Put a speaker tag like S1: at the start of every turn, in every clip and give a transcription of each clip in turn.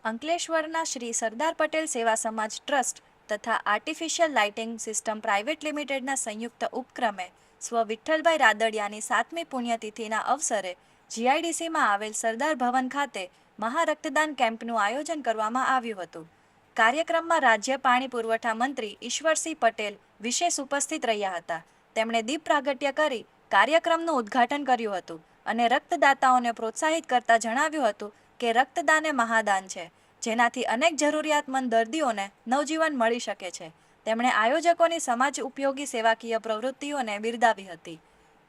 S1: અંકલેશ્વરના શ્રી સરદાર પટેલ સેવા સમાજ ટ્રસ્ટ તથા આર્ટિફિશિયલ લાઇટિંગ સિસ્ટમ પ્રાઇવેટ લિમિટેડના સંયુક્ત ઉપક્રમે સ્વ વિઠ્ઠલભાઈ રાદડિયાની 7મી પુણ્યતિથિના અવસરે જીઆઈડીસીમાં આવેલ સરદાર ભવન ખાતે મહારક્તદાન કેમ્પનું આયોજન કરવામાં આવ્યું હતું. કાર્યક્રમમાં રાજ્ય પાણી પુરવઠા મંત્રી ઈશ્વરસિંહ પટેલ વિશેષ ઉપસ્થિત રહ્યા હતા. તેમણે દીપ પ્રાગટ્ય કરી કાર્યક્રમનું ઉદ્ઘાટન કર્યું હતું અને રક્તદાતાઓને પ્રોત્સાહિત કરતા જણાવ્યું હતું કે રક્તદાન એ મહાદાન છે, જેનાથી અનેક જરૂરિયાતમંદ દર્દીઓને નવજીવન મળી શકે છે. તેમણે આયોજકોની સમાજ ઉપયોગી સેવાકીય પ્રવૃત્તિઓને બિરદાવી હતી.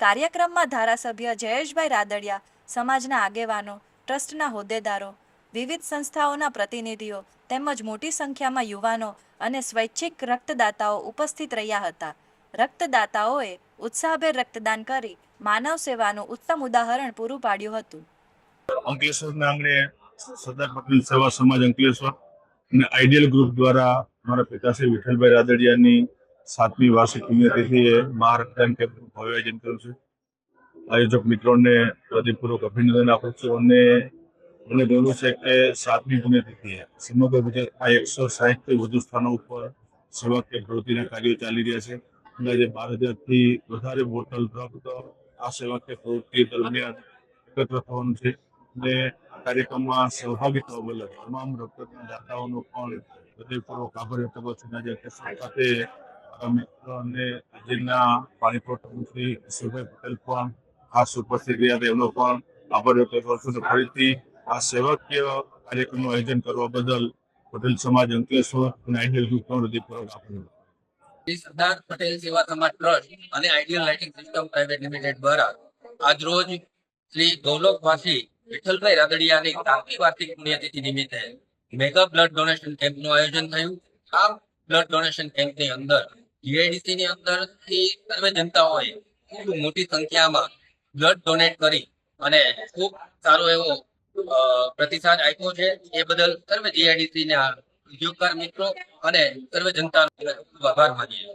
S1: કાર્યક્રમમાં ધારાસભ્ય જયેશભાઈ રાદડિયા, સમાજના આગેવાનો, ટ્રસ્ટના હોદ્દેદારો, વિવિધ સંસ્થાઓના પ્રતિનિધિઓ તેમજ મોટી સંખ્યામાં યુવાનો અને સ્વૈચ્છિક રક્તદાતાઓ ઉપસ્થિત રહ્યા હતા. રક્તદાતાઓએ ઉત્સાહભેર રક્તદાન કરી માનવ સેવાનું ઉત્તમ ઉદાહરણ પૂરું પાડ્યું હતું.
S2: અંકલેશ્વરના આંગણે સરદાર પટેલ સેવા સમાજ અંકલેશ્વર અને આઈડિયલ ગ્રુપ દ્વારા મારા પિતાશ્રી વિઠ્ઠલભાઈ રાદડિયાની 7મી વાર્ષિક પુણ્યતિથિએ મહારક્તદાન કેમ્પનું આયોજન કર્યું છે. આયોજક મિત્રોને હૃદયપૂર્વક અભિનંદન આપું છું અને મને ગર્વ છે કે 7મી પુણ્યતિથિએ સમગ્ર ગુજરાતમાં 160થી વધુ સ્થાનો ઉપર સેવાકીય પ્રવૃત્તિના કાર્યો ચાલી રહ્યા છે. અંદાજે 12,000થી વધારે બોટલ રક્ત આ સેવાકીય પ્રવૃત્તિ દરમિયાન એકત્ર થવાનું છે. અને કાર્યક્રમમાં સહભાગી થવા બદલ તમામ રક્તદાતાઓનો પણ હૃદયપૂર્વક આભાર વ્યક્ત કરું છું. આજે સાથે મિત્રો અને જિલ્લા પાણી પુરવઠા મંત્રી ઈશ્વરભાઈ પટેલ પણ ખાસ ઉપસ્થિત રહ્યા હતા, એમનો પણ આભાર વ્યક્ત કરું છું. ફરીથી આ સેવાકીય કાર્યક્રમનું આયોજન કરવા બદલ પટેલ સમાજ અંકલેશ્વર અને આઈડિયલ ગ્રુપનો હૃદયપૂર્વક આભાર.
S3: સરદાર પટેલ સેવા સમાજ ટ્રસ્ટ અને ideal lighting system private limited દ્વારા આજરોજ શ્રી ગૌલોકવાસી વિઠ્ઠલભાઈ રાદડિયાની 7મી વાર્ષિક પુણ્યતિથિ નિમિત્તે મેગા બ્લડ ડોનેશન કેમ્પનું આયોજન થયું. આ બ્લડ ડોનેશન કેમ્પની અંદર જીઆઈડીસી ની અંદરથી સર્વે જનતાઓએ ખૂબ મોટી સંખ્યામાં બ્લડ ડોનેટ કરી અને ખૂબ સારો એવો પ્રતિસાદ આપ્યો છે. એ બદલ સર્વે જીઆઈડીસી ના ઉદ્યોગકાર મિત્રો અને સર્વે જનતાનો ખૂબ આભાર માનીએ.